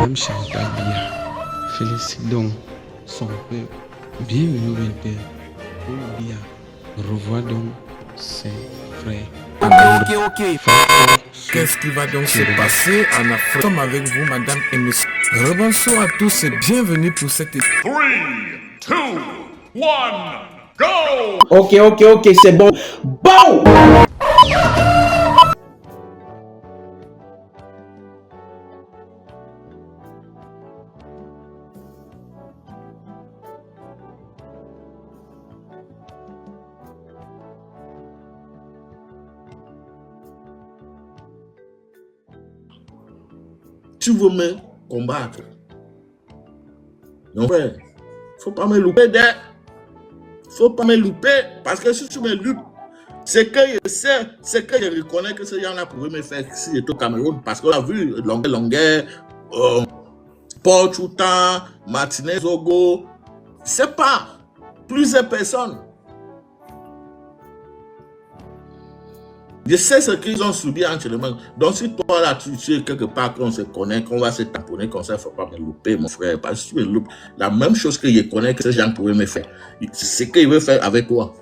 Madame Chantal Biya félicite donc son peuple. Bienvenue au 21. Paul Biya revoit donc ses frères. Ok. Qu'est-ce qui va donc se passer en Afrique? Nous sommes avec vous, madame et monsieur. Rebonsoir à tous et bienvenue pour cette... 3, 2, 1, go! Ok, c'est bon. Bon! Tu veux me combattre? Non, frère, faut pas me louper d'air. Faut pas me louper, parce que si tu me loupes, c'est que je sais, c'est que je reconnais que ces gens-là pouvaient me faire si j'étais au Cameroun, parce qu'on a vu Longueur, Paul Choutan, Martinez Ogo, c'est pas plusieurs personnes. Je sais ce qu'ils ont subi entièrement. Donc, si toi, là, tu es quelque part qu'on se connaît, qu'on va se tamponner comme ça, il ne faut pas me louper, mon frère. Parce que si tu me loupes, la même chose que je connais que ces gens pouvaient me faire, c'est ce qu'ils veulent faire avec toi.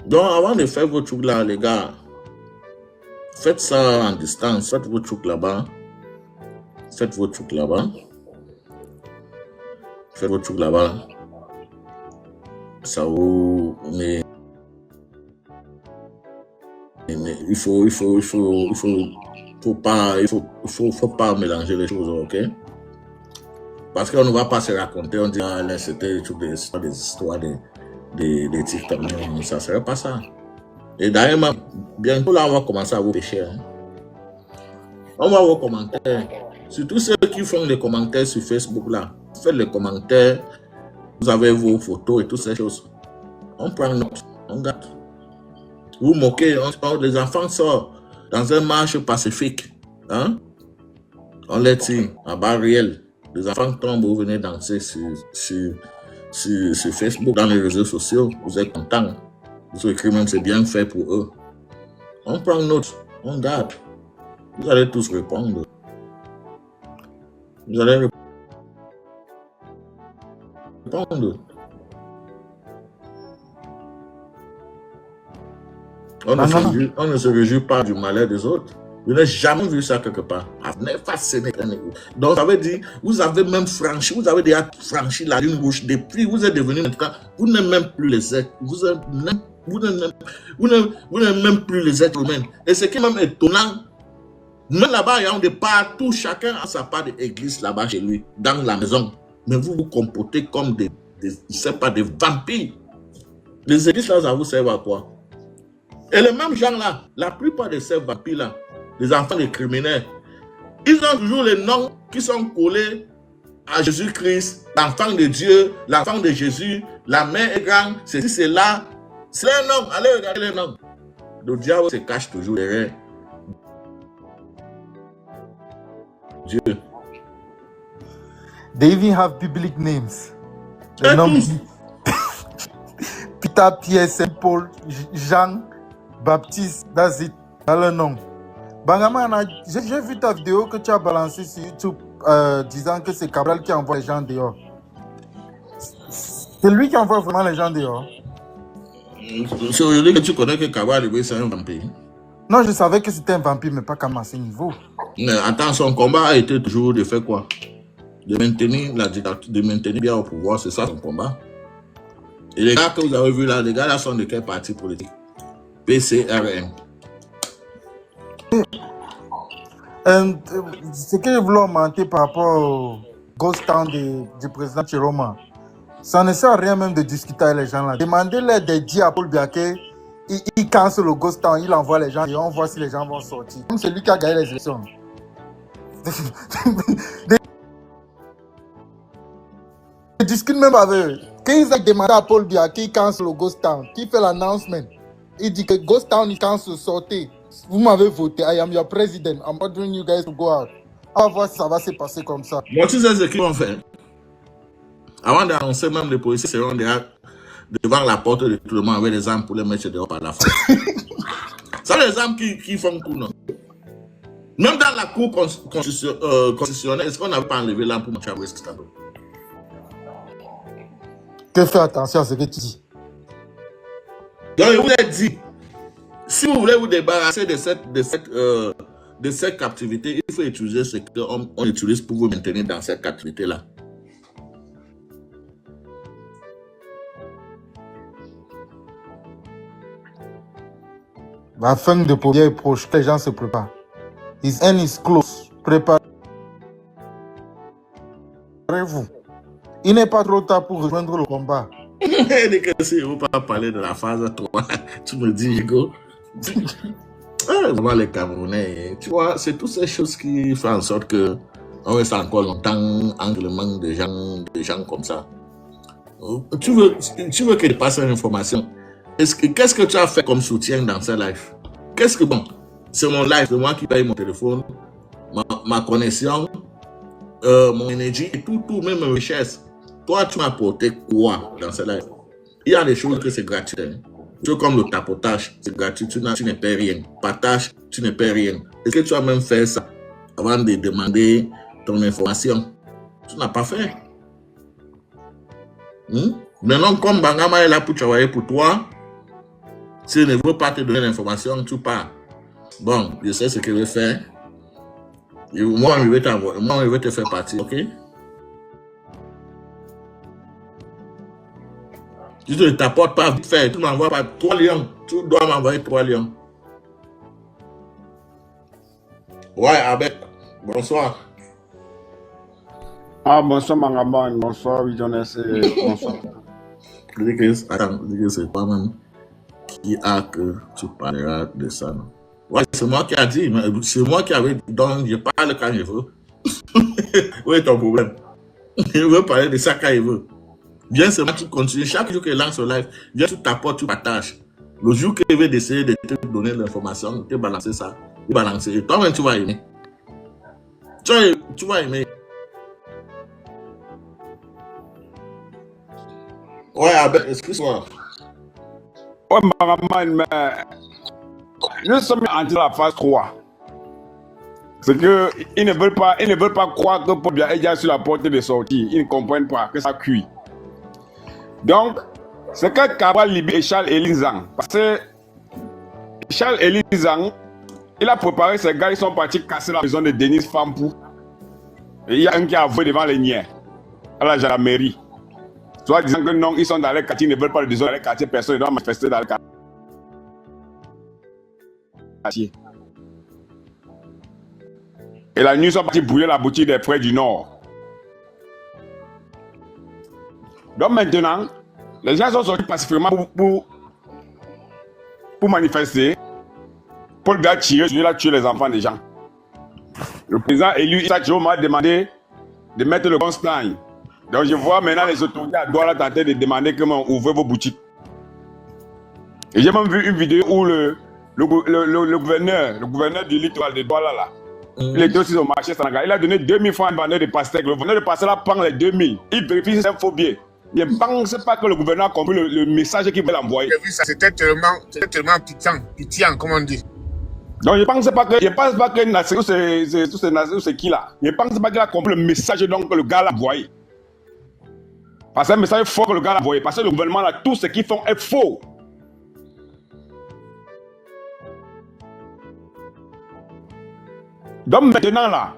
Donc, avant de faire vos trucs là, les gars, faites ça en distance. Faites vos trucs là-bas. Faites vos trucs là-bas. Faites vos trucs là-bas. Ça vous... Mais il faut pas mélanger les choses, ok? Parce qu'on ne va pas se raconter, on dit, ah, là, c'était des histoires de TikTok. Non, ça ne serait pas ça. Et d'ailleurs, bientôt là, on va commencer à vous pêcher. Hein. On va vos commentaires. Surtout ceux qui font les commentaires sur Facebook là. Faites les commentaires. Vous avez vos photos et toutes ces choses. On prend note, on garde. Vous moquez, les enfants sortent dans un marche pacifique. Hein? On les tire à barre réelle. Les enfants tombent, vous venez danser sur Facebook, dans les réseaux sociaux. Vous êtes contents. Vous écrivez même c'est bien fait pour eux. On prend note, on garde. Vous allez tous répondre. Vous allez répondre. On ne se réjouit pas du malheur des autres. Je n'ai jamais vu ça quelque part. Donc, ça veut dire, vous avez même franchi, vous avez déjà franchi la ligne rouge. Depuis, vous êtes devenu maintenant, vous n'êtes même plus les êtres. Vous n'êtes même plus les êtres humains. Et ce qui est même étonnant, même là-bas, il y a de partout, chacun a sa part d'église là-bas chez lui, dans la maison. Mais vous vous comportez comme des vampires. Les églises là, ça vous sert à quoi? Et les mêmes gens là, la plupart de ces vampires là, les enfants des criminels, ils ont toujours les noms qui sont collés à Jésus-Christ, l'enfant de Dieu, l'enfant de Jésus, la mère est grande, ceci, c'est là. C'est un nom, allez regarder les noms. Le diable se cache toujours derrière Dieu. They even have biblical names. The noms Peter, Pierre, Saint Paul, Jean, Baptiste, that's it, dans le nom. Bangama, j'ai vu ta vidéo que tu as balancée sur YouTube disant que c'est Cabral qui envoie les gens dehors. C'est lui qui envoie vraiment les gens dehors. C'est aujourd'hui que tu connais que Cabral, c'est un vampire. Non, je savais que c'était un vampire, mais pas comme à ce niveau. Mais attends, son combat a été toujours de faire quoi? De maintenir la dictature, de maintenir bien au pouvoir, c'est ça son combat. Et les gars que vous avez vus là, les gars là sont de quel parti politique? PCRM. Ce que je voulais augmenter par rapport au Ghost Town du président Chiroma, ça ne sert à rien même de discuter avec les gens là. Demandez-leur de dire à Paul Biya, il cancelle le Ghost Town, il envoie les gens et on voit si les gens vont sortir. Comme c'est lui qui a gagné les élections. Je discute même avec eux. Quand ils ont demandé à Paul Biya qu'il cancelle le Ghost Town, qu'il fait l'announcement, il dit que Ghost Town il cancelle sortir. Vous m'avez voté, I am your president, I'm ordering you guys to go out. On va voir si ça va se passer comme ça. Moi, tu sais ce qu'ils vont faire. Avant d'annoncer, même les policiers seront devant la porte de tout le monde avec des armes pour les mettre dehors par la fin. C'est les armes qui font tout, non? Même dans la cour constitutionnelle, est-ce qu'on n'a pas enlevé l'arme pour Machabre Stado? Que fais attention à ce que tu dis. Donc, je vous ai dit, si vous voulez vous débarrasser de cette captivité, il faut utiliser ce qu'on utilise pour vous maintenir dans cette captivité-là. La fin de Pobia est proche, les gens se préparent. His end is close. Préparez-vous. Il n'est pas trop tard pour rejoindre le combat. Dès que si vous pas parler de la phase 3, tu me dis, Hugo. Vraiment, les Camerounais, tu vois, c'est toutes ces choses qui font en sorte que on reste encore longtemps en le manque de gens comme ça. Tu veux que je passe une information. Qu'est-ce que tu as fait comme soutien dans ce live? Qu'est-ce que bon? C'est mon live, c'est moi qui paye mon téléphone, ma connexion, mon énergie, et tout, même mes richesses. Toi, tu m'as apporté quoi dans ce live? Il y a des choses que c'est gratuit. Hein. Tu vois, comme le tapotage, c'est gratuit, tu ne paies rien. Partage, tu ne paies rien. Est-ce que tu as même fait ça avant de demander ton information? Tu n'as pas fait. Maintenant, comme Bangama est là pour travailler pour toi, s'il ne veut pas te donner l'information, tu pars. Bon, je sais ce que je vais faire. Moi, je vais te faire partir, ok? Tu ne t'apportes pas vite fait, tu ne m'envoies pas 3 lions. Tu dois m'envoyer 3 lions. Ouais, Abek, bonsoir. Ah, bonsoir Mangaman, bonsoir Visionnaire, bonsoir. Attends, c'est pas même qui a que tu parleras de ça. Non? Ouais, c'est moi qui a dit, c'est moi qui avais dit, donc je parle quand je veux. Où est ton problème? Je veux parler de ça quand je veux. Viens seulement, tu continues. Chaque jour que je lance au live, viens, tu t'apportes, tu partages. Le jour que je vais essayer de te donner l'information, de te balancer ça, de balancer. Et toi-même, tu vas aimer. Tu vas aimer. Ouais, excuse-moi. Ouais, Mangaman, mais nous sommes en la phase 3. C'est qu'ils ne veulent pas croire que Paul Biya est déjà sur la porte de sortie. Ils ne comprennent pas que ça cuit. Donc, c'est que Cabral libère Charles Elizang. Parce que Charles Elizang, il a préparé ses gars, ils sont partis casser la maison de Denis Fampou. Et il y a un qui a avoué devant les niais, à la gendarmerie. Soit disant que non, ils sont dans les quartiers, ils ne veulent pas le dire dans les quartiers, personne ne doit manifester dans les quartiers. Et la nuit, ils sont partis brûler la boutique des frères du Nord. Donc maintenant, les gens sont sortis pacifiquement pour manifester. Paul Biya a tiré, il a tué les enfants des gens. Le président élu Issa Chiroma m'a demandé de mettre le Constein. Donc je vois maintenant les autorités à Douala tenter de demander comment ouvrir vos boutiques. Et j'ai même vu une vidéo où le gouverneur du littoral de Douala là, il était aussi au marché Sananga. Il a donné 2000 francs à un vendeur de pastèques. Le vendeur de pastèques là prend les 2000. Il vérifie si c'est un faux billet. Je ne pense pas que le gouverneur a compris le message qu'il veut l'envoyer. J'ai vu ça, c'était tellement piquant, comme on dit. Donc je ne pense pas que Nassirou c'est qui là. Je ne pense pas qu'il a compris le message donc, que le gars l'a envoyé. Parce que c'est un message fort que le gars l'a envoyé. Parce que le gouvernement là, tout ce qu'ils font est faux. Donc maintenant là,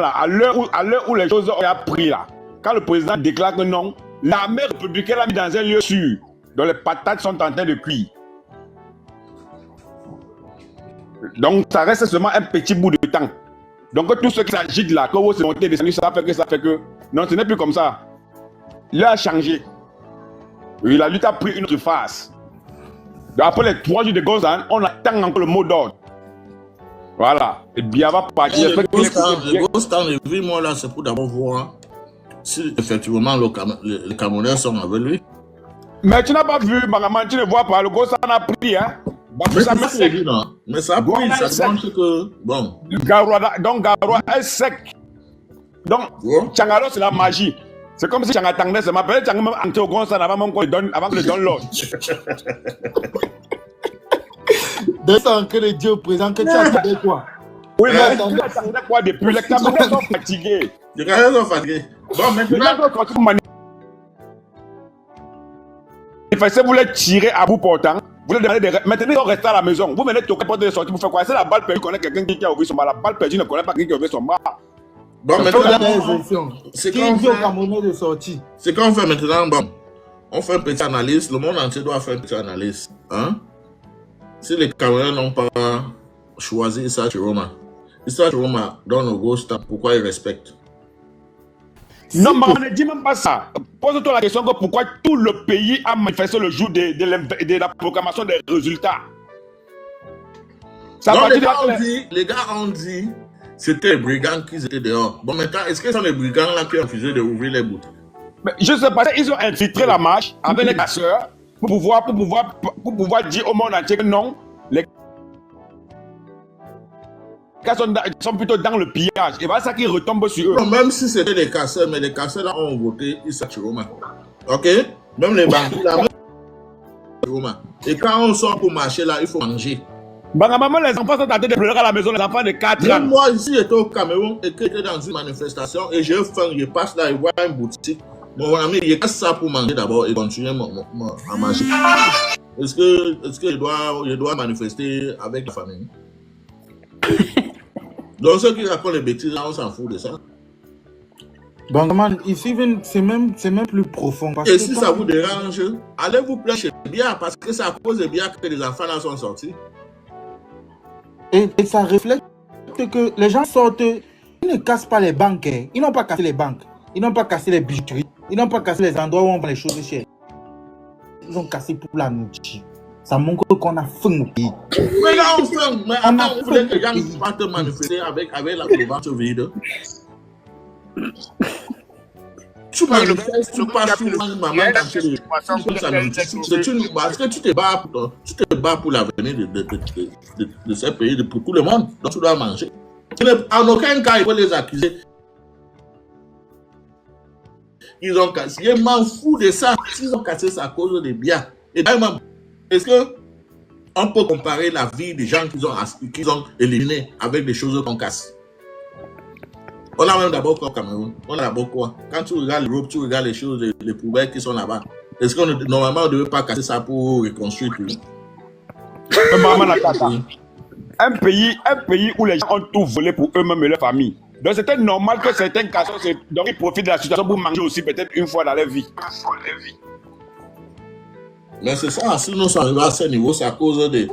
à l'heure où les choses ont appris là, quand le président déclare que non, l'armée républicaine l'a mis dans un lieu sûr, dont les patates sont en train de cuire. Donc ça reste seulement un petit bout de temps. Donc tout ce qui s'agite là, que vous se montez, descendu, ça fait que. Non, ce n'est plus comme ça. Il a changé. Et la lutte a pris une autre phase. Donc, après les 3 jours de Gozan, on attend encore le mot d'ordre. Voilà. Et bien va partir. Le Gostan, le vie, moi là, c'est pour d'abord voir si effectivement les Camerounais sont avec lui. Mais tu n'as pas vu, Mangaman, tu ne vois pas, le Gostan a pris, hein. Mais ça a pris, ça montre que. Bon. Donc Garoua est sec. Donc, Tchangalo, c'est la magie. C'est comme si Tchangatangné se m'appelait Tchangalo même Anteo Gonsan avant que je donne l'ordre. Descends que le Dieu présent que tu as dit quoi. Oui, mais Attends. tu attendais quoi depuis? Les Camerounais sont fatigués. Les Camerounais sont fatigués. Bon, Les maintenant, gens doivent continuer manifester, vous les tirez à bout portant. Vous les demandez maintenant ils vont rester à la maison. Vous venez toquer porte de sortie, vous faites quoi? C'est la balle perdue, connaît quelqu'un qui a ouvert son bras. La balle perdue ne connaît pas quelqu'un qui a ouvert son bras. bon, Fais maintenant, des exceptions. c'est Qui quand on dit au fait, Camerounais de sortir? c'est quand on fait maintenant, bon, on fait une petite analyse. Le monde entier doit faire une petite analyse. Hein? Si les Camerounais n'ont pas choisi Issa Chiroma, Issa Chiroma donne au gros stade, pourquoi ils respectent? Non, mais on ne dit même pas ça. Pose-toi la question que pourquoi tout le pays a manifesté le jour de la proclamation des résultats. Ça Non, va les gars ont dit, c'était les brigands qui étaient dehors. Bon, maintenant, est-ce que ce sont les brigands là qui ont refusé d'ouvrir les bouteilles? Mais je sais pas, ils ont infiltré la marche avec les casseurs pour pouvoir dire au monde entier que non, les gars sont plutôt dans le pillage. Et voilà ça qui retombe sur eux. Non, même si c'était des casseurs, mais les casseurs là ont voté Issa Chiroma. Ok? Même les bandits là, même Chiroma. Et quand on sort pour marcher là, il faut manger. Bah, maman, les enfants sont en train de pleurer à la maison, les enfants de 4 Même ans. moi, ici, j'étais au Cameroun et que j'étais dans une manifestation et j'ai faim, je passe là et vois une boutique. Mon ami, il casse ça pour manger d'abord et continuer à manger. Est-ce que je dois manifester avec la famille? Donc, ceux qui racontent les bêtises, là, on s'en fout de ça. Bon, man, ici, c'est même plus profond. Parce Et que si quand- ça vous dérange, allez vous plaindre chez Bia parce que c'est à cause de Bia que les enfants là sont sortis. Et ça reflète que les gens sortent, ils ne cassent pas les banques. Hein. Ils n'ont pas cassé les banques. Ils n'ont pas cassé les bijouteries. Ils n'ont pas cassé les endroits où on vend les choses chères. Ils ont cassé pour la nourriture. Ça montre qu'on a faim au pays. Mais là, on fait, mais On a attends, vous voulez que les gens fait- partent manifester avec la ventre vide. Tu manifestes, tu passes tout le monde, maman, parce que tu te bats pour l'avenir de ces pays, pour tout le monde. Donc tu dois manger. En aucun cas, il faut les accuser. Ils ont cassé. Je m'en fous de ça. S'ils ont cassé, c'est à cause des biens. Et d'ailleurs, est-ce qu'on peut comparer la vie des gens qu'ils ont éliminés avec des choses qu'on casse? On a même d'abord quoi au Cameroun? On a d'abord quoi? Quand tu regardes l'Europe, tu regardes les choses, les poubelles qui sont là-bas. Est-ce qu'on normalement on ne devait pas casser ça pour reconstruire tout? Un pays où les gens ont tout volé pour eux-mêmes et leur famille. Donc c'était normal que certains casseurs donc ils profitent de la situation pour manger aussi peut-être une fois dans leur vie. Mais c'est ça, si nous sommes arrivés à ce niveau, c'est à cause de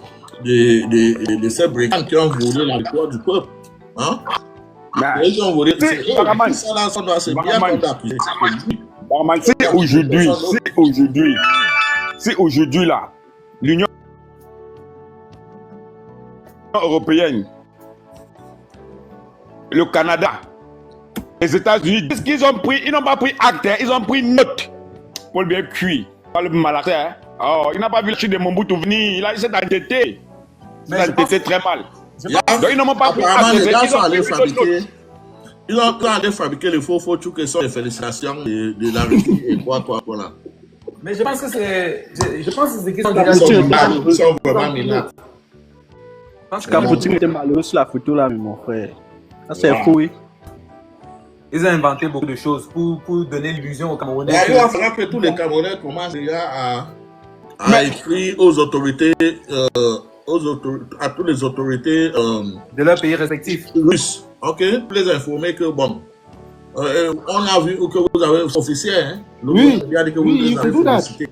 ces brigands qui ont volé la victoire du peuple. Hein? Ils ont volé. C'est bien qu'on accusé. C'est aujourd'hui là, l'Union européenne, le Canada, les États-Unis, qu'est-ce qu'ils ont pris? Ils n'ont pas pris acte, hein, ils ont pris note pour le bien cuire. Pas le malaxé, hein. Oh, il n'a pas vu le chien de Mobutu venir, il s'est endetté. Il s'est endetté très mal. Donc ils n'ont pas pris acte. Les gars sont allés fabriquer. Ils ont allé fabriquer les faux trucs qui sont les félicitations de la Russie et quoi là. Mais je pense que c'est. Je pense que c'est qu'ils sont Ils sont vraiment minables. Parce que Capoutine était malheureux sur la photo là, mais mon frère. Ça c'est fou, oui. ils ont inventé beaucoup de choses pour donner l'illusion aux Camerounais. Il va falloir que tous les Camerounais commencent déjà à écrire aux autorités, à toutes les autorités De leurs pays respectifs. russes, ok, pour les informer que bon, on a vu que vous avez officiel, hein, Oui, il a dit que vous oui, les avez il faut félicité.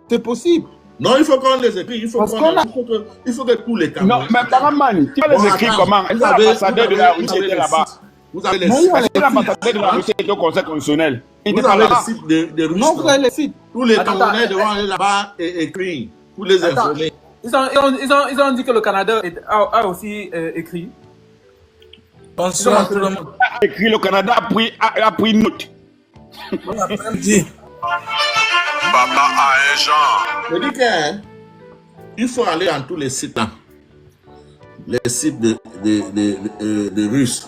C'est possible. Non, il faut qu'on les écrit, il faut que tous les Non, Camerounais. mais Paraman, tu vas les écrire comment? L'ambassadeur de la Russie était là-bas. Vous avez les Non, sites, il y a les L'ambassadeur de la Russie était au conseil constitutionnel. Il vous n'était pas avez les là. sites des Russes. Non, vous avez les sites. Tous les Attends, Camerounais devront aller là-bas et écrire pour les Attends. informer. Ils ont dit que le Canada a aussi écrit. Bonsoir à tout le monde. Écrit, le Canada a pris note. Papa a un genre. Je dis que il faut aller dans tous les sites là. Les sites de Russes,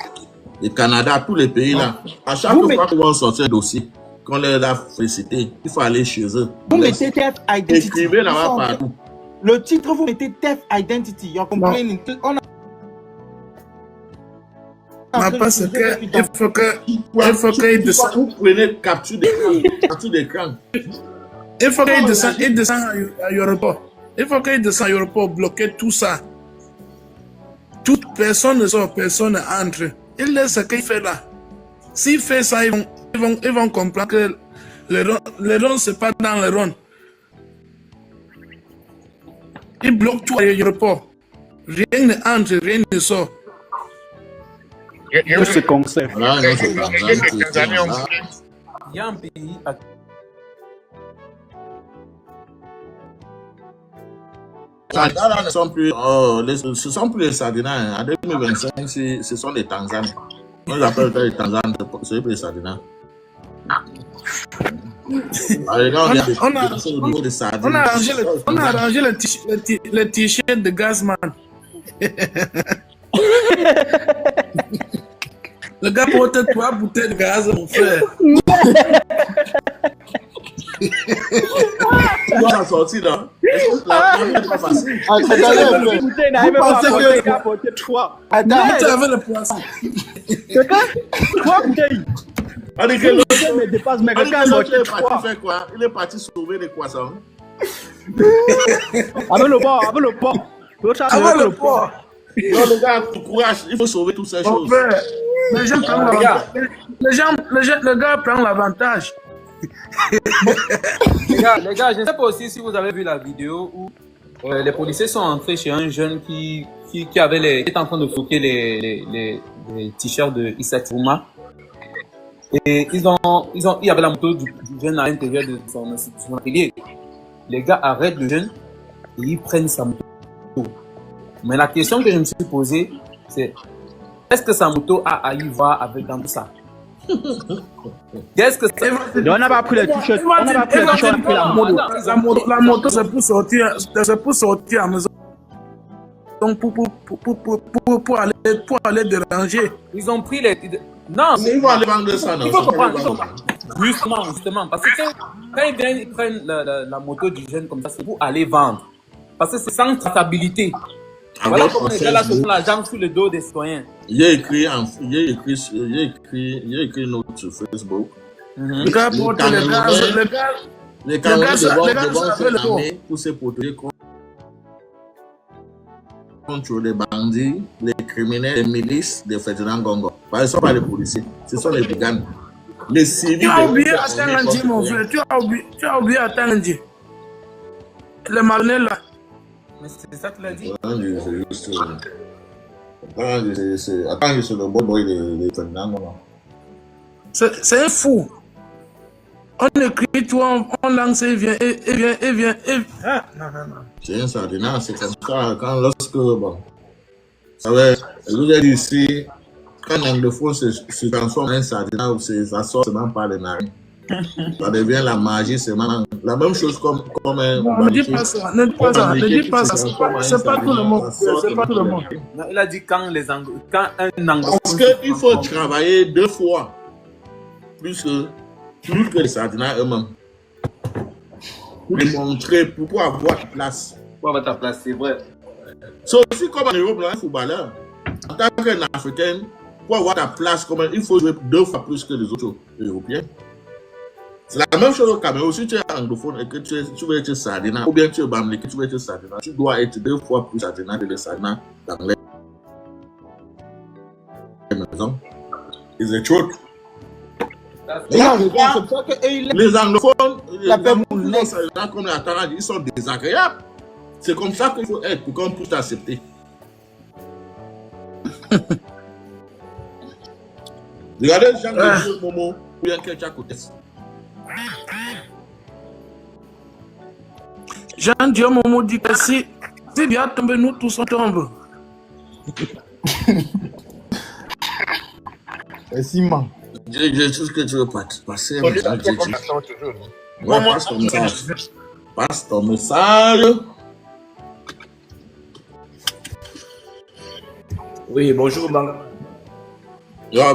du Canada, tous les pays là. À chaque fois qu'ils vont sortir un dossier, qu'on leur a félicité. Il faut aller chez eux. Vous mettez Theft Identity. Écrivez là-bas partout. Le titre, vous mettez Theft Identity. You're complaining. On a... Parce que il faut qu'il descende. Vous prenez capture d'écran. Il faut qu'il descende à l'aéroport. Il faut qu'il descende à l'aéroport, bloquer tout ça. Toute personne ne sort, personne n'entre. Il laisse ce qu'il fait là. S'il fait ça, ils vont comprendre que le rond, c'est pas dans le rond. Il bloque tout à l'aéroport. Rien n'entre, rien ne sort. Tout se conserve. Voilà, non, c'est Tanzanie, Il y a un pays à... Là, ne sont plus, ce sont plus les Sardinats. En 2025, ce sont les Tanzaniens. On les appelle les Tanzaniens, c'est plus les Sardinats. On a arrangé le t-shirt de Gazman. Le gars porte 3 bouteilles de gaz, mon frère. Tu dois la sortir là. La n'est pas facile. Bouteille n'arrive pas à porter, le gars portait 3. Tu avais le poisson. 3 bouteilles. Mais dépasse, mais quelqu'un a porté 3. Il est parti sauver des croissants. Avec le port, avec le port. Avec le port. Non, les gars, courage, il faut sauver toutes ces choses. Les gens prennent l'avantage. Le gars prend l'avantage. Les gars, je ne sais pas aussi si vous avez vu la vidéo où les policiers sont entrés chez un jeune qui était en train de floquer les t-shirts de Issa Touma. Et il y avait la moto du jeune à l'intérieur de son atelier. Les gars arrêtent le jeune et ils prennent sa moto. Mais la question que je me suis posée, c'est est-ce que sa moto a à y voir avec dans tout ça? Qu'est-ce que ça... On n'a pas pris les t-shirts. On n'a pas pris les t-shirts, on a pris la moto. La moto, c'est pour sortir à la maison. Donc, pour aller déranger. Ils ont pris les... Non, mais ils vont aller vendre ça, non? Il faut comprendre. Justement. Parce que quand ils prennent la moto du jeune comme ça, c'est pour aller vendre. Parce que c'est sans traçabilité. Voilà comment les gars là se font la jambe sur le dos des citoyens. Il a écrit une note sur Facebook. Le gars porte les Camerounais devant faire l'armée pour se protéger contre les bandits, les criminels, les milices de Ferdinand Gongo. Parce que ce ne sont pas les policiers, ce sont les brigands. Les civils. Tu as oublié Atangandi, mon frère. Tu as oublié Atangandi. Le marionnet là. Mais c'est ça que tu l'as dit. Attends, c'est le bon boy de Ferdinand Gongo. C'est un fou. On écrit tout, on lance et vient. Ah, non. C'est un sardinat, c'est comme ça. Lorsque, bon, vous savez, je vous ai dit ici, quand l'anglophone se transforme en un sardinat, ça sort seulement par les narines. Ça devient la magie, c'est la même chose comme un. Ne dis pas ça, ne dis pas ça. C'est pas tout le monde. C'est pas tout le monde. Non, il a dit quand un anglophone. Parce qu'il faut travailler 2 fois plus que les sardinats eux-mêmes. Pour démontrer, pour avoir ta place. Pour avoir ta place, c'est vrai. C'est aussi comme en Europe, un footballeur. En tant qu'un Africain, pour avoir ta place, il faut jouer 2 fois plus que les autres Européens. C'est la même chose au Cameroun. Si tu es anglophone et que tu veux être sardinat, ou bien tu es bamlé, que tu veux être sardinat, tu dois être 2 fois plus sardinat que les sardinats dans les maisons. It's the truth. Les anglophones, comme les Ataradi, ils sont désagréables. C'est comme ça qu'il faut être pour qu'on puisse t'accepter. Regardez les gens qui disent Momo ou bien quelqu'un à côté. Jean-Dieu Momo dit que si bien tombe, nous tous on tombe. Merci, man. J'ai tout ce que tu veux passer. Passe ton message. Passe ton message. Oui, bonjour, Banga.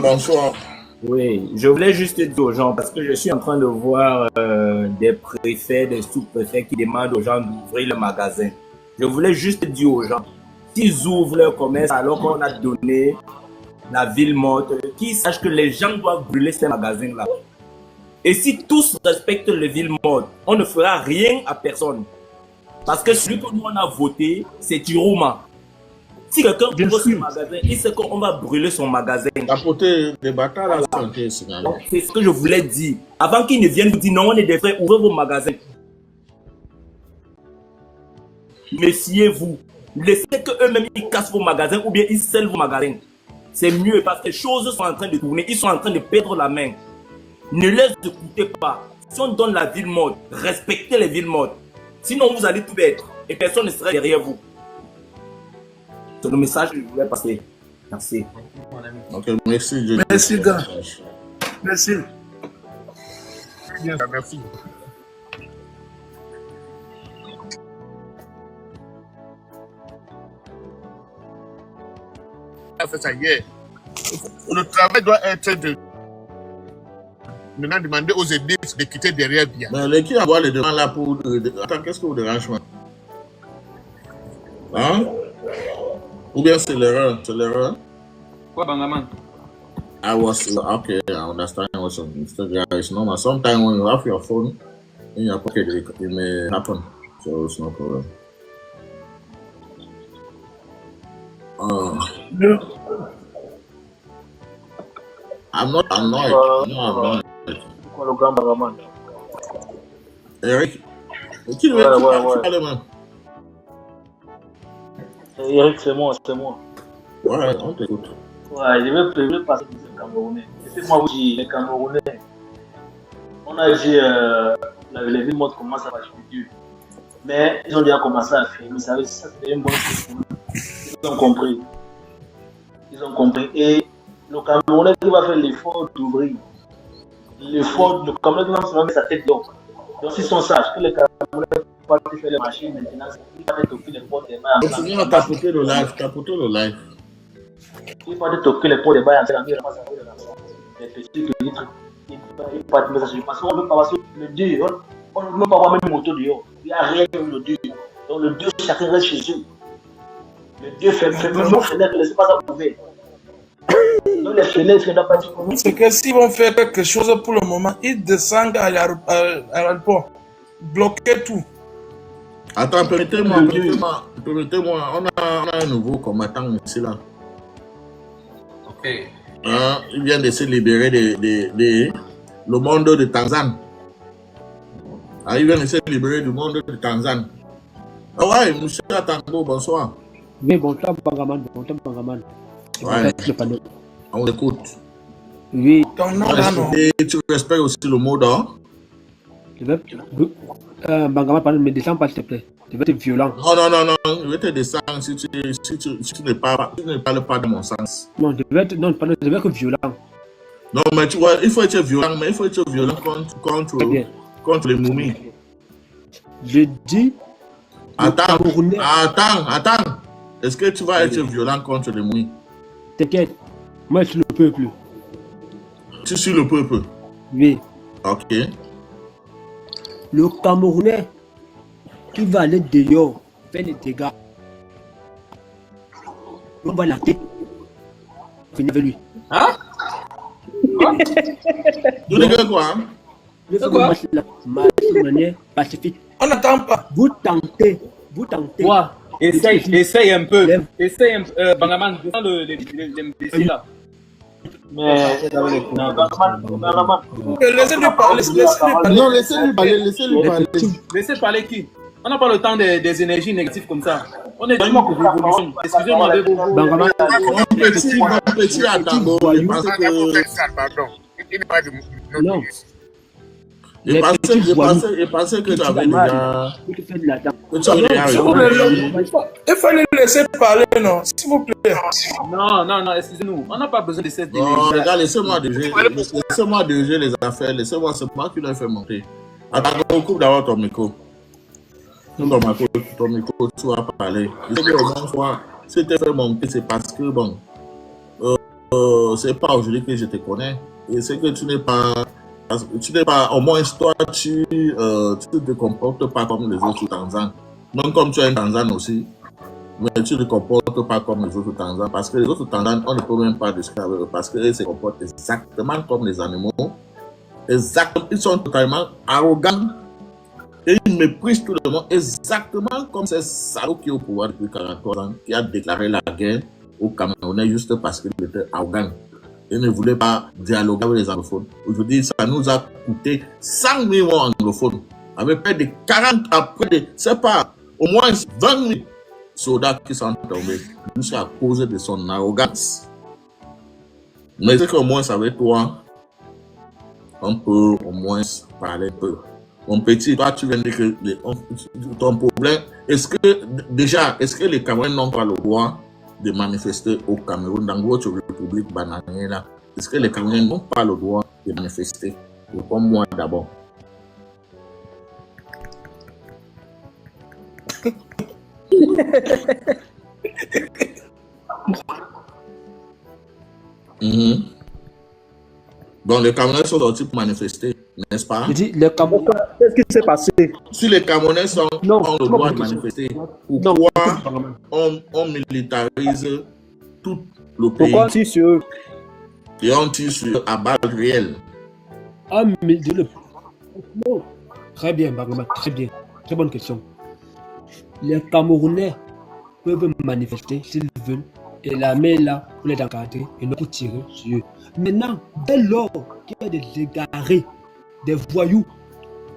Bonsoir. Oui, je voulais juste dire aux gens, parce que je suis en train de voir des préfets, des sous-préfets qui demandent aux gens d'ouvrir le magasin. Je voulais juste dire aux gens, s'ils ouvrent leur commerce alors qu'on a donné la ville morte, qu'ils sachent que les gens doivent brûler ces magasins-là. Et si tous respectent les villes mortes, on ne fera rien à personne. Parce que celui que nous on a voté, c'est Tirouma. Si quelqu'un ouvre son magasin, il sait qu'on va brûler son magasin. Capoter des bâtards à la santé, c'est c'est ce que je voulais dire. Avant qu'ils ne viennent vous dire non, on est des frères, ouvrez vos magasins. Méfiez-vous. Laissez qu'eux-mêmes ils cassent vos magasins ou bien ils scellent vos magasins. C'est mieux parce que les choses sont en train de tourner, ils sont en train de perdre la main. Ne les écoutez pas. Si on donne la ville morte, respectez les villes mortes. Sinon vous allez tout perdre et personne ne sera derrière vous. C'est le message que je voulais passer. Merci. Ok, merci. Merci, gars. Merci. Bien, merci. Fait ça hier. Le travail doit être de maintenant demander aux aînés de quitter derrière bien. Mais les qui envoient les demandes là pour... Attends, qu'est-ce que vous dérange moi? Hein? Ou bien c'est l'erreur? C'est l'erreur? Quoi, Bangaman? I was... Okay, I understand what's on Instagram. It's normal. Sometimes when you have your phone in your pocket, it may happen. So it's no problem. I'm not annoyed. No, I'm not. Eric, qui veut parler, man? Eric, c'est moi. Ouais, on t'écoute. Ouais, je vais passer pour les Camerounais. C'est moi qui les Camerounais. On a dit les villes mortes commencent à fâcher. Mais ils ont déjà commencé à filmer. Ça c'est une bonne chose pour nous. Ils ont compris. Et le Camerounais qui va faire l'effort d'ouvrir. Le Camerounais qui va se mettre sa tête d'or. Donc s'ils sont sages, que les Camerounais vont pas faire les machines maintenant, ils vont toquer les portes des bails. Continue à tapoter le live. Il faut toquer les portes des bails en train de les petits trucs. Il faut pas de message parce qu'on ne peut pas passer le Dieu. On ne peut pas avoir même une moto dehors. Il n'y a rien le Dieu. Donc le Dieu, chacun reste chez eux. Le Dieu fait même fenêtre, laissez pas ça ouvert. Donc les fenêtres ne doivent pas être ouvertes. C'est que s'ils vont faire quelque chose pour le moment, ils descendent à l'aéroport. Bloquer tout. Attends, permettez-moi. On a un nouveau combattant ici là. Ok. Il vient de se libérer le monde de Tanzanie. Il vient de se libérer du monde de Tanzanie. Ah ouais, monsieur Atango, bonsoir. Oui, bonsoir Bangaman. Ouais. On écoute. Oui. Et tu respectes aussi le mot d'or? Bangaman, pardon, mais descends pas s'il te plaît. Tu vas être violent. Non. Je vais te descendre si tu ne parles pas de mon sens. Non, je vais être violent. Non, mais tu vois, il faut être violent, contre les momies. Je dis. Attends. Est-ce que tu vas être violent contre les momies? T'inquiète. Moi, je suis le peuple. Tu suis le peuple? Oui. Ok. Le Camerounais qui va aller dehors faire des dégâts. On va l'arrêter. Venez avec lui. Hein? Vous dites quoi? Le fait de manière pacifique. On n'attend pas. Vous tentez. Ouais. Essaye un peu. Bangaman, descends l'imbécile là. Mais laissez-lui parler. Non, laissez-lui parler. Laissez parler qui? On n'a pas le temps des énergies négatives comme ça. On est dans une révolution. Excusez-moi avec vous. Mon petit Atango, il pense que... Pardon. Il n'est pas de... Non. Il pensait que tu avais déjà... Il fallait laisser parler, non? S'il vous plaît. Non, excusez-nous. On n'a pas besoin de cette énergie. Non, regarde, laissez-moi diriger les affaires. Laissez-moi, c'est moi qui l'ai fait monter. Attends, coupe d'abord ton micro. Ton micro, tu vas parler. Je sais que au moins, si tu fait monter, c'est parce que, bon... c'est pas aujourd'hui que je te connais. Et c'est que tu n'es pas, au moins toi, tu te comportes pas comme les autres Tanzans. Même comme tu es un Tanzan aussi, mais tu ne te comportes pas comme les autres Tanzans. Parce que les autres Tanzans, on ne peut même pas discuter avec eux parce qu'ils se comportent exactement comme les animaux. Exactement, ils sont totalement arrogants. Et ils méprisent tout le monde exactement comme ces salauds qui est au pouvoir depuis 43 ans, qui a déclaré la guerre aux Camerounais juste parce qu'il était arrogant. Il ne voulait pas dialoguer avec les anglophones. Aujourd'hui, ça nous a coûté 100 000 morts anglophones. Avec près de 40 après, c'est pas au moins 20 000 soldats qui sont tombés, juste à cause de son arrogance. Mais c'est qu'au moins avec toi, on peut au moins parler un peu. Mon petit, toi tu viens de dire que ton problème, est-ce que les Camerounais n'ont pas le droit de manifester au Cameroun, dans votre république bananière là? Est-ce que les Camerounais n'ont pas le droit de manifester? Comme moi d'abord. Donc les Camerounais sont sortis pour manifester, n'est-ce pas? Je dis, les Camerounais, qu'est-ce qui s'est passé? Si les Camerounais ont le droit de manifester, pourquoi on militarise tout le pays? Pourquoi on tire sur eux? Et on tire sur eux à balles réelles. Ah, mais non. Très bien, Bagama, très bien. Très bonne question. Les Camerounais peuvent manifester s'ils veulent. Et l'armée est là pour les encadrer et non pour tirer sur eux. Maintenant, dès lors qu'il y a des égarés, des voyous,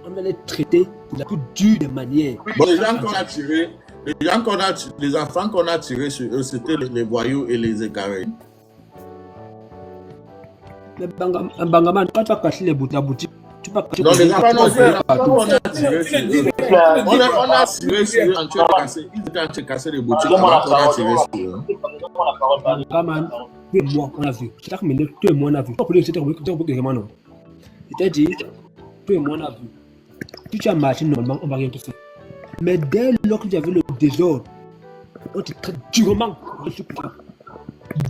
on va les traiter de la plus dure des manières. Bon, les gens qu'on a tirés, les enfants qu'on a tirés sur eux, c'était les voyous et les égarés. Mais Bangaman, quand tu vas casser la boutique, tu vas casser. Non, les enfants, on a tiré sur eux. On a tiré sur eux en train de casser. Ils étaient en train de casser les boutiques avant qu'on a tiré sur eux. Bangaman, toi et moi, on a vu. C'est ça que toi et moi, on a vu. C'est-à-dire, toi et moi, on a vu. Si tu as marché normalement, on ne va rien te faire. Mais dès lors que tu avais le désordre, on te traite durement.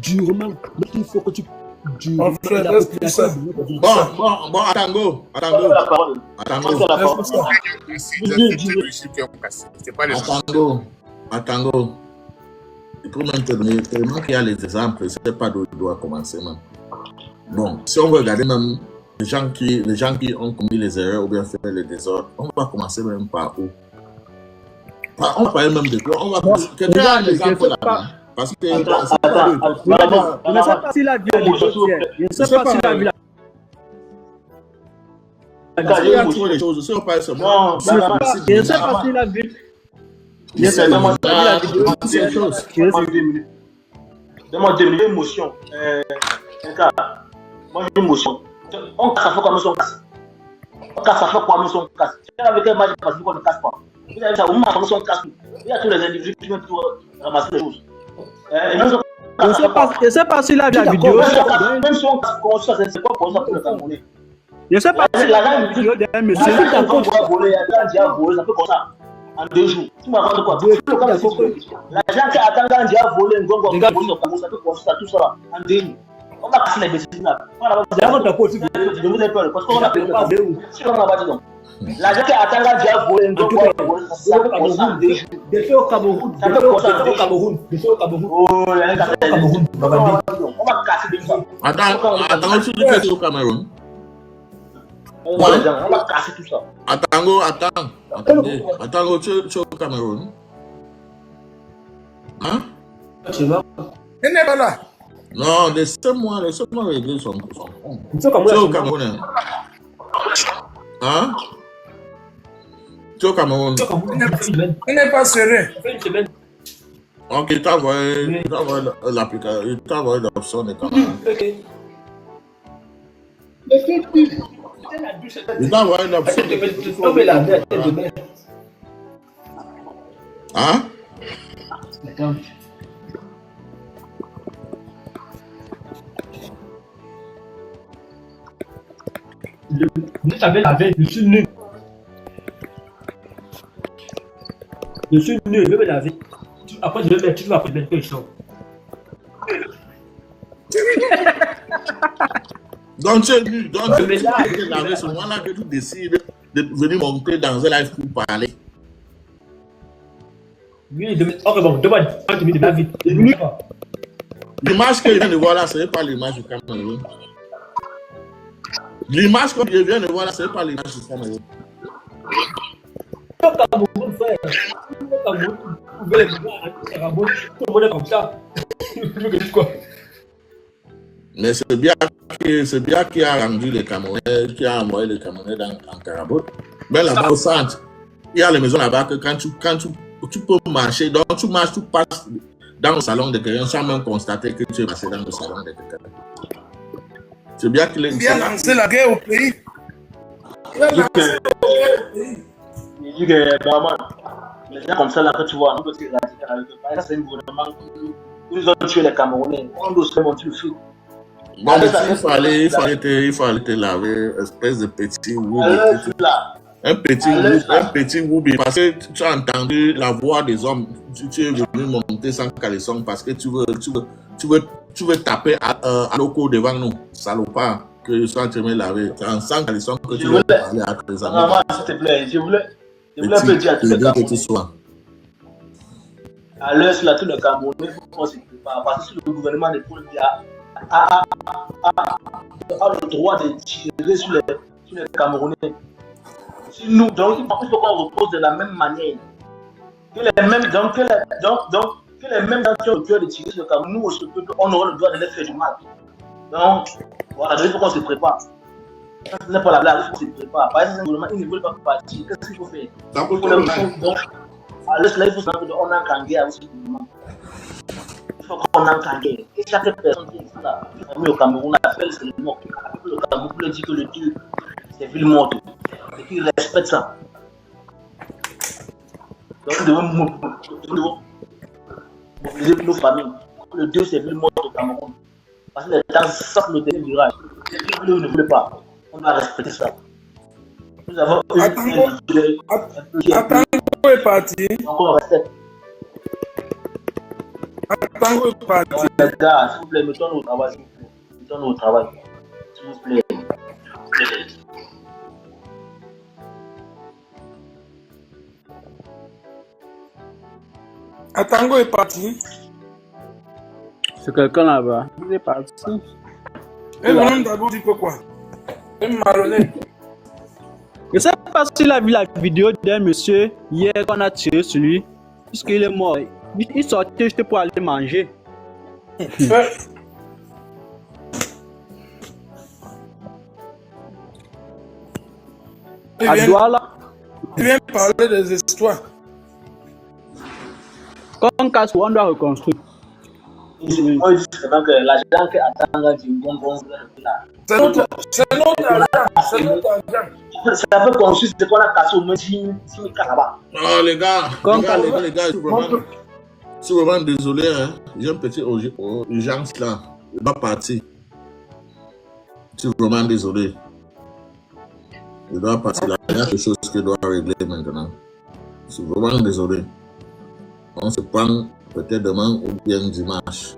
Durement. Mais il faut que tu. Bon, Atango. Atango. Il faut même te donner, tellement qu'il y a les exemples, je ne sais pas d'où il doit commencer même. Bon, si on veut regarder même les gens qui ont commis les erreurs ou bien fait les désordres, on va commencer même par où? On va parler même de quoi? On va quelqu'un a un exemple là-bas. Parce que je ne sais pas s'il a vu la vidéo. Je ne sais pas s'il a vu la parce qu'il y a trop de choses. Si on parle seulement. Je ne sais pas s'il a vu. Je ne sais pas s'il a vu la vidéo. Donne-moi 2 minutes d'émotion. Moi j'ai une émotion. On casse à fois comme on casse. On casse à fois comme on casse. Avec un match parce qu'on ne casse pas. Vous avez ça, on marche comme on casse. Il y a tous les individus qui viennent pour ramasser les choses. Je ne sais pas s'il a vu la vidéo. Même si on casse, c'est quoi pour ça pour le Camerounais? Je ne sais pas si la vidéo d'un monsieur. Il y a un volé, ça peut comme ça. En 2 jours. Tu m'as vendu quoi? L'argent qui attend quand il a volé, ça peut comme ça, tout ça en 2 jours. On va casser les bêtises là. Je vous ai peur parce qu'on a peur pas. Si on a pas dit non. L'argent qui attend quand il a volé, ça peut comme ça en 2 jours. Défait au Cameroun. Ça peut comme ça au Cameroun. Oh, on va casser des gens. Attends, tu dis que c'est au Cameroun. On va casser tout ça. Attends, tu es au Cameroun. Hein? Il n'est pas là. Non, laissez-moi régler son compte. Tu es au Cameroun. Hein? Tu es au Cameroun. Il n'est pas serré. Ok, tu as envoyé l'application, tu as envoyé l'option de Cameroun. Il t'a envoyé l'option de hein? Je savais la veille, je suis nu. Je suis nu, je vais me laver. Après, je vais mettre, tu vas mettre quelque chose. Donc tu es nu, donc Ouais, tu mais là, es lavé, ce moment-là que tu décides de venir monter dans un live pour parler. Lui, ok, bon, demande 30 minutes de la vie. Je ne sais pas. L'image que je viens de voir là, ce n'est pas l'image du Cameroun. L'image que je viens de voir là, ce n'est pas l'image du Cameroun. Au Cameroun, frère. Au Cameroun, vous pouvez les voir à Rabot, tout le monde est comme ça. Tu veux que je dise quoi? Mais c'est bien qui a rendu les Camerounais, qui a envoyé les Camerounais en Carabot. Mais là-bas au centre, il y a les maisons là-bas que quand tu peux marcher, donc tu marches, tu passes dans le salon de quelqu'un sans même constater que tu es passé dans le salon de quelqu'un. C'est bien qu'il Il vient lancer la guerre au pays. Il va lancer la guerre au pays. Il dit que vraiment, les gens comme ça là que tu vois, nous aussi radical, ça c'est un gouvernement qui nous ont tué les Camerounais. On doit se monter le feu. Bon, il fallait te laver, espèce de petit woubi. Un petit woubi. Parce que tu as entendu la voix des hommes. Tu es venu monter sans caleçon parce que tu veux taper à loco devant nous. Salopard, que je sois en train de me laver. Sans caleçon que tu veux parler à tes amis. Maman, s'il te plaît, je voulais un peu dire à tous les Camerounais. À l'heure, là, tous les Camerounais, il faut qu'on se prépare. Parce que le gouvernement de Paul Biya a le droit de tirer sur les Camerounais. Si nous, donc, il faut qu'on repose de la même manière. Que les mêmes gens qui ont le cœur de tirer sur le Cameroun, nous aussi, on aura le droit de leur faire du mal. Donc, voilà, il faut qu'on se prépare. Ça, ce n'est pas la blague, il faut qu'on se prépare. Par exemple, ils ne veulent pas partir. Qu'est-ce qu'il faut faire? Donc, à l'heure, là, il faut savoir qu'on est en guerre avec ce gouvernement. Il faut qu'on entre en guerre. Et chaque personne qui est là, au Cameroun, appelle c'est le mort. Le Cameroun peut dire que le Dieu, c'est ville morte. Et qu'il respecte ça. Donc, nous devons mobiliser nos familles. Le Dieu, c'est ville morte au Cameroun. Parce que les temps sortent le dernier virage. Si vous ne voulez pas, on doit respecter ça. Nous avons Atango est parti. On respecte. Atango est parti. Les gars, s'il vous plaît, mettons-nous au travail, s'il vous plaît. Mettons-nous au travail. S'il vous plaît. Atango est parti. C'est quelqu'un là-bas. Il est parti. Et vraiment d'abord dit quoi? Un marronnet. Je ne sais pas s'il a vu la vidéo d'un monsieur hier qu'on a tiré sur lui. Puisqu'il est mort. Il sortait juste pour aller manger. À Douala. Tu viens parler des histoires. Comme Kassou, on doit reconstruire. Moi, je dis que l'argent que Atanga dit, c'est notre argent. C'est un peu conçu, c'est qu'on a cassé au moins 10 000 là-bas. Oh les gars, je suis vraiment désolé. Hein. J'ai un petit urgence là. Je dois partir. Je suis vraiment désolé. Je dois partir là. Il y a quelque chose que je dois régler maintenant. Je suis vraiment désolé. On se prend peut-être demain ou bien dimanche.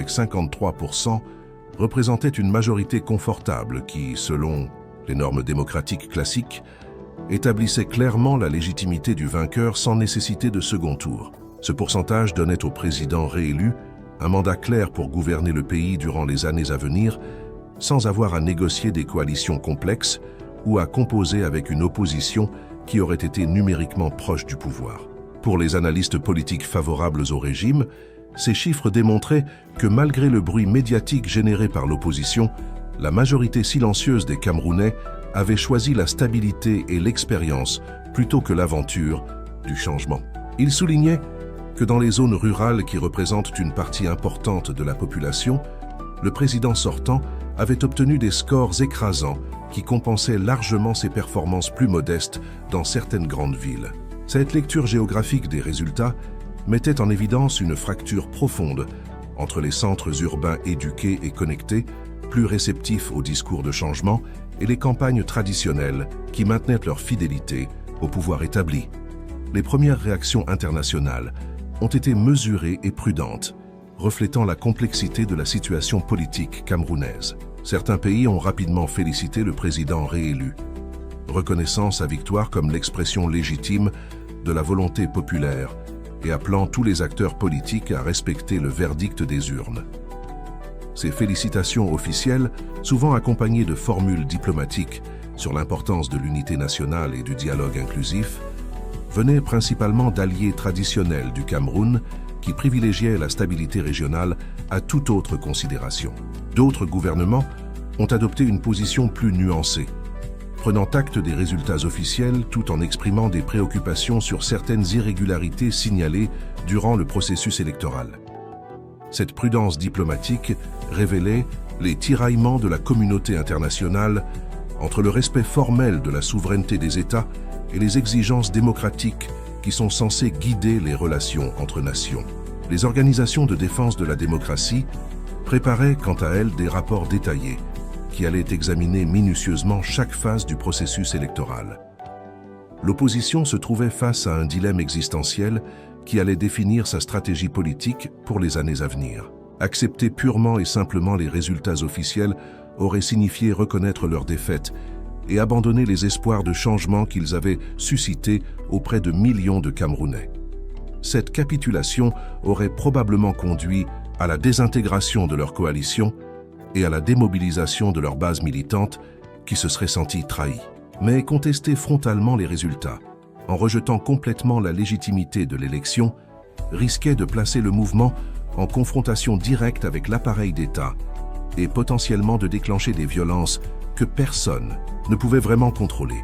53%, représentait une majorité confortable qui, selon les normes démocratiques classiques, établissait clairement la légitimité du vainqueur sans nécessité de second tour. Ce pourcentage donnait au président réélu un mandat clair pour gouverner le pays durant les années à venir, sans avoir à négocier des coalitions complexes ou à composer avec une opposition qui aurait été numériquement proche du pouvoir. Pour les analystes politiques favorables au régime, ces chiffres démontraient que malgré le bruit médiatique généré par l'opposition, la majorité silencieuse des Camerounais avait choisi la stabilité et l'expérience plutôt que l'aventure du changement. Il soulignait que dans les zones rurales qui représentent une partie importante de la population, le président sortant avait obtenu des scores écrasants qui compensaient largement ses performances plus modestes dans certaines grandes villes. Cette lecture géographique des résultats mettait en évidence une fracture profonde entre les centres urbains éduqués et connectés, plus réceptifs au discours de changement, et les campagnes traditionnelles qui maintenaient leur fidélité au pouvoir établi. Les premières réactions internationales ont été mesurées et prudentes, reflétant la complexité de la situation politique camerounaise. Certains pays ont rapidement félicité le président réélu, reconnaissant sa victoire comme l'expression légitime de la volonté populaire et appelant tous les acteurs politiques à respecter le verdict des urnes. Ces félicitations officielles, souvent accompagnées de formules diplomatiques sur l'importance de l'unité nationale et du dialogue inclusif, venaient principalement d'alliés traditionnels du Cameroun qui privilégiaient la stabilité régionale à toute autre considération. D'autres gouvernements ont adopté une position plus nuancée, prenant acte des résultats officiels tout en exprimant des préoccupations sur certaines irrégularités signalées durant le processus électoral. Cette prudence diplomatique révélait les tiraillements de la communauté internationale entre le respect formel de la souveraineté des États et les exigences démocratiques qui sont censées guider les relations entre nations. Les organisations de défense de la démocratie préparaient quant à elles des rapports détaillés qui allaient examiner minutieusement chaque phase du processus électoral. L'opposition se trouvait face à un dilemme existentiel qui allait définir sa stratégie politique pour les années à venir. Accepter purement et simplement les résultats officiels aurait signifié reconnaître leur défaite et abandonner les espoirs de changement qu'ils avaient suscités auprès de millions de Camerounais. Cette capitulation aurait probablement conduit à la désintégration de leur coalition et à la démobilisation de leur base militante qui se serait sentie trahie. Mais contester frontalement les résultats, en rejetant complètement la légitimité de l'élection, risquait de placer le mouvement en confrontation directe avec l'appareil d'État et potentiellement de déclencher des violences que personne ne pouvait vraiment contrôler.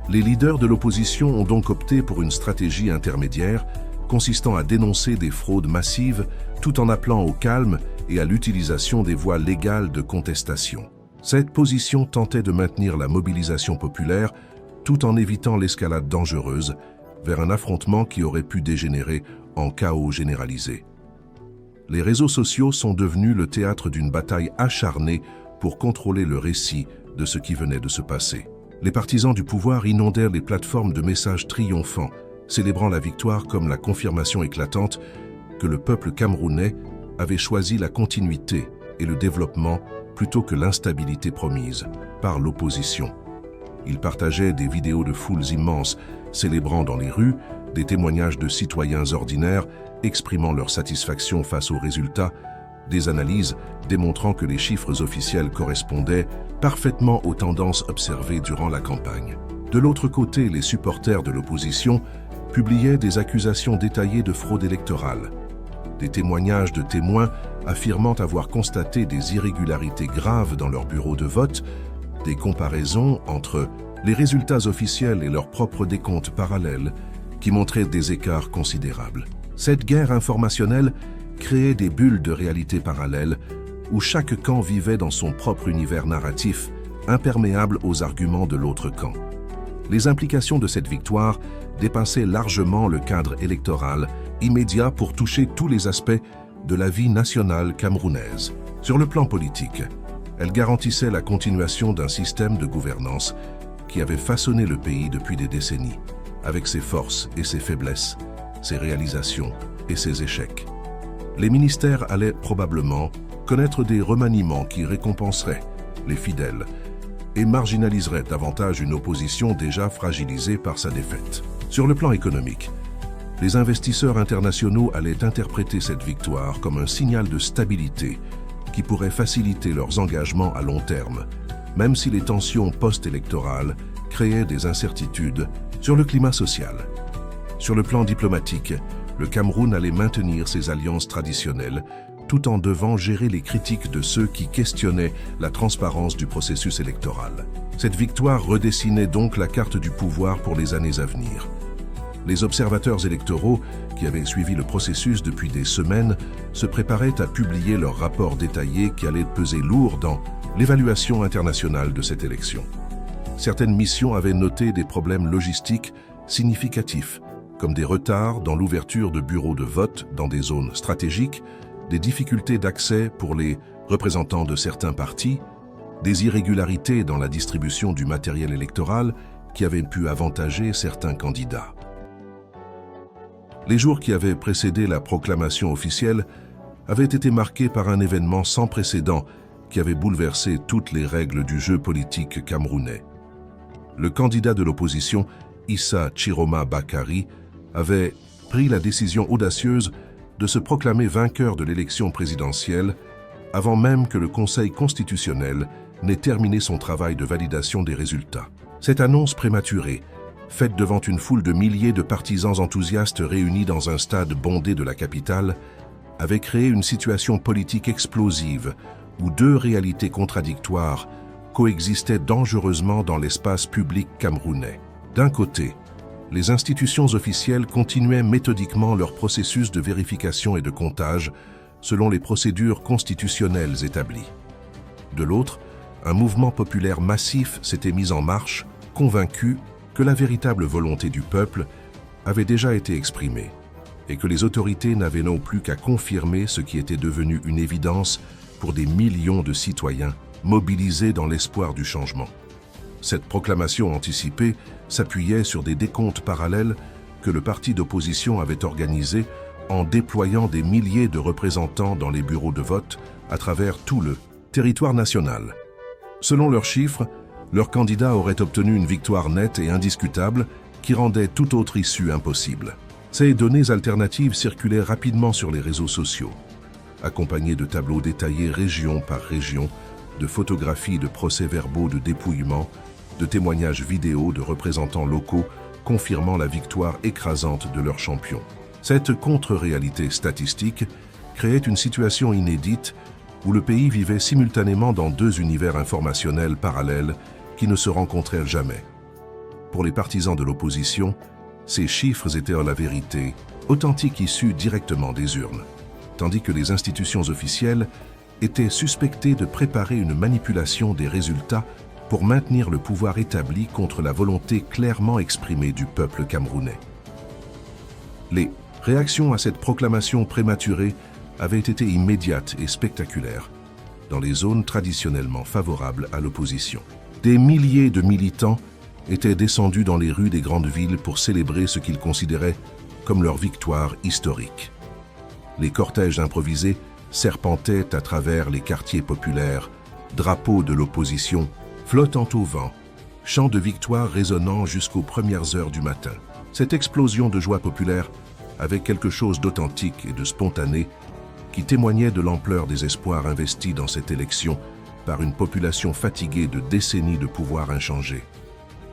Les leaders de l'opposition ont donc opté pour une stratégie intermédiaire consistant à dénoncer des fraudes massives tout en appelant au calme et à l'utilisation des voies légales de contestation. Cette position tentait de maintenir la mobilisation populaire tout en évitant l'escalade dangereuse vers un affrontement qui aurait pu dégénérer en chaos généralisé. Les réseaux sociaux sont devenus le théâtre d'une bataille acharnée pour contrôler le récit de ce qui venait de se passer. Les partisans du pouvoir inondèrent les plateformes de messages triomphants, célébrant la victoire comme la confirmation éclatante que le peuple camerounais avait choisi la continuité et le développement plutôt que l'instabilité promise par l'opposition. Ils partageaient des vidéos de foules immenses célébrant dans les rues, des témoignages de citoyens ordinaires exprimant leur satisfaction face aux résultats, des analyses démontrant que les chiffres officiels correspondaient parfaitement aux tendances observées durant la campagne. De l'autre côté, les supporters de l'opposition publiaient des accusations détaillées de fraude électorale, des témoignages de témoins affirmant avoir constaté des irrégularités graves dans leur bureau de vote, des comparaisons entre les résultats officiels et leurs propres décomptes parallèles qui montraient des écarts considérables. Cette guerre informationnelle créait des bulles de réalité parallèles où chaque camp vivait dans son propre univers narratif, imperméable aux arguments de l'autre camp. Les implications de cette victoire dépassaient largement le cadre électoral immédiat pour toucher tous les aspects de la vie nationale camerounaise. Sur le plan politique, elle garantissait la continuation d'un système de gouvernance qui avait façonné le pays depuis des décennies, avec ses forces et ses faiblesses, ses réalisations et ses échecs. Les ministères allaient probablement connaître des remaniements qui récompenseraient les fidèles et marginaliseraient davantage une opposition déjà fragilisée par sa défaite. Sur le plan économique, les investisseurs internationaux allaient interpréter cette victoire comme un signal de stabilité qui pourrait faciliter leurs engagements à long terme, même si les tensions post-électorales créaient des incertitudes sur le climat social. Sur le plan diplomatique, le Cameroun allait maintenir ses alliances traditionnelles tout en devant gérer les critiques de ceux qui questionnaient la transparence du processus électoral. Cette victoire redessinait donc la carte du pouvoir pour les années à venir. Les observateurs électoraux, qui avaient suivi le processus depuis des semaines, se préparaient à publier leur rapport détaillé qui allait peser lourd dans l'évaluation internationale de cette élection. Certaines missions avaient noté des problèmes logistiques significatifs, comme des retards dans l'ouverture de bureaux de vote dans des zones stratégiques, des difficultés d'accès pour les représentants de certains partis, des irrégularités dans la distribution du matériel électoral qui avaient pu avantager certains candidats. Les jours qui avaient précédé la proclamation officielle avaient été marqués par un événement sans précédent qui avait bouleversé toutes les règles du jeu politique camerounais. Le candidat de l'opposition, Issa Chiroma Bakary, avait pris la décision audacieuse de se proclamer vainqueur de l'élection présidentielle avant même que le Conseil constitutionnel n'ait terminé son travail de validation des résultats. Cette annonce prématurée, faite devant une foule de milliers de partisans enthousiastes réunis dans un stade bondé de la capitale, avait créé une situation politique explosive où deux réalités contradictoires coexistaient dangereusement dans l'espace public camerounais. D'un côté, les institutions officielles continuaient méthodiquement leur processus de vérification et de comptage selon les procédures constitutionnelles établies. De l'autre, un mouvement populaire massif s'était mis en marche, convaincu que la véritable volonté du peuple avait déjà été exprimée et que les autorités n'avaient non plus qu'à confirmer ce qui était devenu une évidence pour des millions de citoyens mobilisés dans l'espoir du changement. Cette proclamation anticipée s'appuyait sur des décomptes parallèles que le parti d'opposition avait organisés en déployant des milliers de représentants dans les bureaux de vote à travers tout le territoire national. Selon leurs chiffres, leur candidat aurait obtenu une victoire nette et indiscutable qui rendait toute autre issue impossible. Ces données alternatives circulaient rapidement sur les réseaux sociaux, accompagnées de tableaux détaillés région par région, de photographies de procès-verbaux de dépouillement, de témoignages vidéo de représentants locaux confirmant la victoire écrasante de leur champion. Cette contre-réalité statistique créait une situation inédite où le pays vivait simultanément dans deux univers informationnels parallèles qui ne se rencontrèrent jamais. Pour les partisans de l'opposition, ces chiffres étaient la vérité, authentique issue directement des urnes, tandis que les institutions officielles étaient suspectées de préparer une manipulation des résultats pour maintenir le pouvoir établi contre la volonté clairement exprimée du peuple camerounais. Les réactions à cette proclamation prématurée avaient été immédiates et spectaculaires dans les zones traditionnellement favorables à l'opposition. Des milliers de militants étaient descendus dans les rues des grandes villes pour célébrer ce qu'ils considéraient comme leur victoire historique. Les cortèges improvisés serpentaient à travers les quartiers populaires, drapeaux de l'opposition flottant au vent, chants de victoire résonnant jusqu'aux premières heures du matin. Cette explosion de joie populaire avait quelque chose d'authentique et de spontané qui témoignait de l'ampleur des espoirs investis dans cette élection par une population fatiguée de décennies de pouvoir inchangé.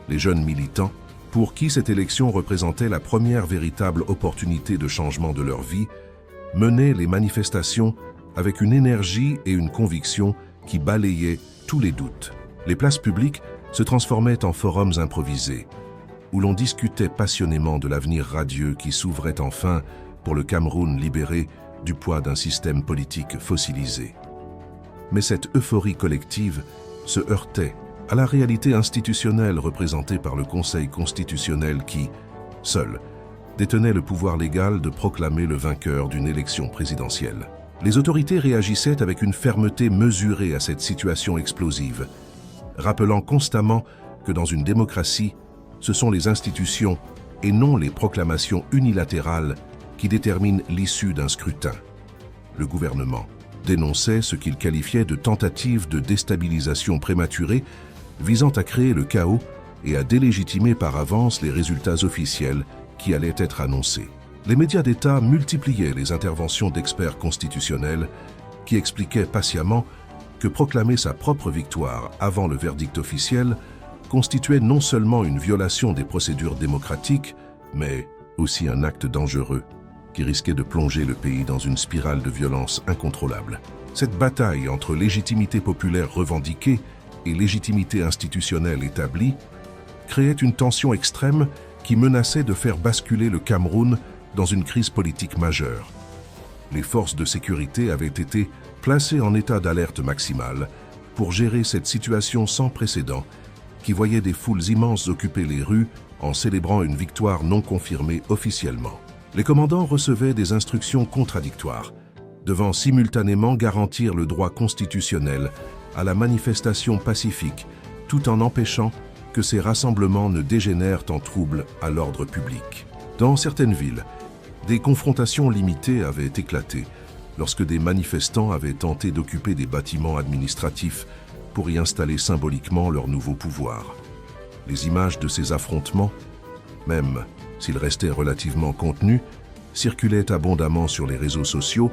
Les jeunes militants, pour qui cette élection représentait la première véritable opportunité de changement de leur vie, menaient les manifestations avec une énergie et une conviction qui balayaient tous les doutes. Les places publiques se transformaient en forums improvisés, où l'on discutait passionnément de l'avenir radieux qui s'ouvrait enfin pour le Cameroun libéré du poids d'un système politique fossilisé. Mais cette euphorie collective se heurtait à la réalité institutionnelle représentée par le Conseil constitutionnel qui, seul, détenait le pouvoir légal de proclamer le vainqueur d'une élection présidentielle. Les autorités réagissaient avec une fermeté mesurée à cette situation explosive, rappelant constamment que dans une démocratie, ce sont les institutions et non les proclamations unilatérales qui déterminent l'issue d'un scrutin. le gouvernement, dénonçait ce qu'il qualifiait de tentative de déstabilisation prématurée visant à créer le chaos et à délégitimer par avance les résultats officiels qui allaient être annoncés. Les médias d'État multipliaient les interventions d'experts constitutionnels qui expliquaient patiemment que proclamer sa propre victoire avant le verdict officiel constituait non seulement une violation des procédures démocratiques, mais aussi un acte dangereux qui risquait de plonger le pays dans une spirale de violence incontrôlable. Cette bataille entre légitimité populaire revendiquée et légitimité institutionnelle établie créait une tension extrême qui menaçait de faire basculer le Cameroun dans une crise politique majeure. Les forces de sécurité avaient été placées en état d'alerte maximale pour gérer cette situation sans précédent qui voyait des foules immenses occuper les rues en célébrant une victoire non confirmée officiellement. Les commandants recevaient des instructions contradictoires, devant simultanément garantir le droit constitutionnel à la manifestation pacifique, tout en empêchant que ces rassemblements ne dégénèrent en troubles à l'ordre public. Dans certaines villes, des confrontations limitées avaient éclaté lorsque des manifestants avaient tenté d'occuper des bâtiments administratifs pour y installer symboliquement leur nouveau pouvoir. Les images de ces affrontements, même s'ils restaient relativement contenus, circulaient abondamment sur les réseaux sociaux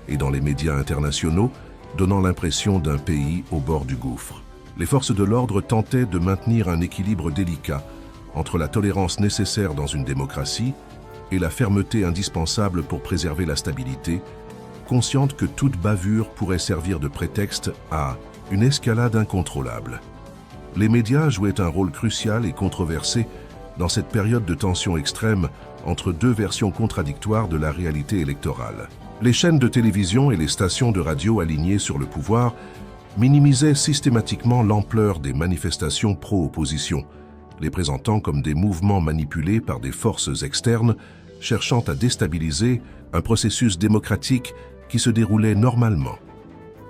et dans les médias internationaux, donnant l'impression d'un pays au bord du gouffre. Les forces de l'ordre tentaient de maintenir un équilibre délicat entre la tolérance nécessaire dans une démocratie et la fermeté indispensable pour préserver la stabilité, conscientes que toute bavure pourrait servir de prétexte à une escalade incontrôlable. Les médias jouaient un rôle crucial et controversé dans cette période de tension extrême entre deux versions contradictoires de la réalité électorale. Les chaînes de télévision et les stations de radio alignées sur le pouvoir minimisaient systématiquement l'ampleur des manifestations pro-opposition, les présentant comme des mouvements manipulés par des forces externes cherchant à déstabiliser un processus démocratique qui se déroulait normalement.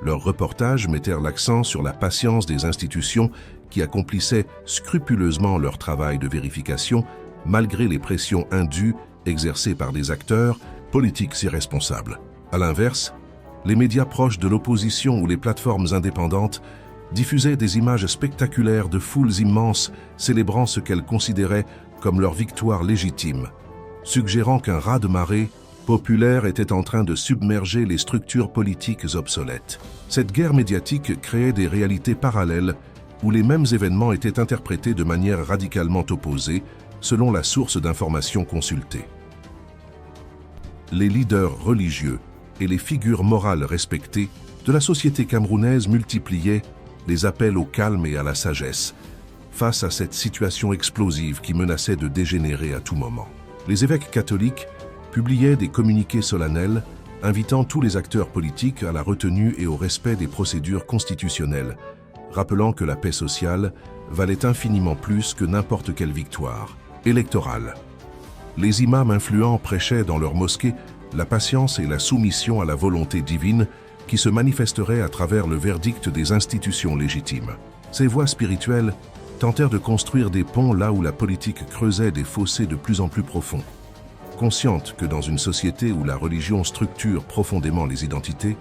Leurs reportages mettèrent l'accent sur la patience des institutions qui accomplissaient scrupuleusement leur travail de vérification malgré les pressions indues exercées par des acteurs politiques irresponsables. À l'inverse, les médias proches de l'opposition ou les plateformes indépendantes diffusaient des images spectaculaires de foules immenses célébrant ce qu'elles considéraient comme leur victoire légitime, suggérant qu'un raz-de-marée populaire était en train de submerger les structures politiques obsolètes. Cette guerre médiatique créait des réalités parallèles où les mêmes événements étaient interprétés de manière radicalement opposée selon la source d'information consultée. Les leaders religieux et les figures morales respectées de la société camerounaise multipliaient les appels au calme et à la sagesse face à cette situation explosive qui menaçait de dégénérer à tout moment. Les évêques catholiques publiaient des communiqués solennels invitant tous les acteurs politiques à la retenue et au respect des procédures constitutionnelles, rappelant que la paix sociale valait infiniment plus que n'importe quelle victoire électorale. Les imams influents prêchaient dans leurs mosquées la patience et la soumission à la volonté divine qui se manifesterait à travers le verdict des institutions légitimes. Ces voix spirituelles tentèrent de construire des ponts là où la politique creusait des fossés de plus en plus profonds. Conscientes que dans une société où la religion structure profondément les identités,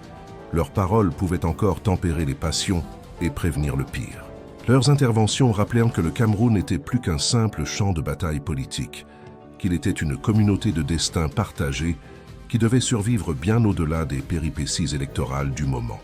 leurs paroles pouvaient encore tempérer les passions et prévenir le pire. Leurs interventions rappelèrent que le Cameroun n'était plus qu'un simple champ de bataille politique, qu'il était une communauté de destin partagée qui devait survivre bien au-delà des péripéties électorales du moment.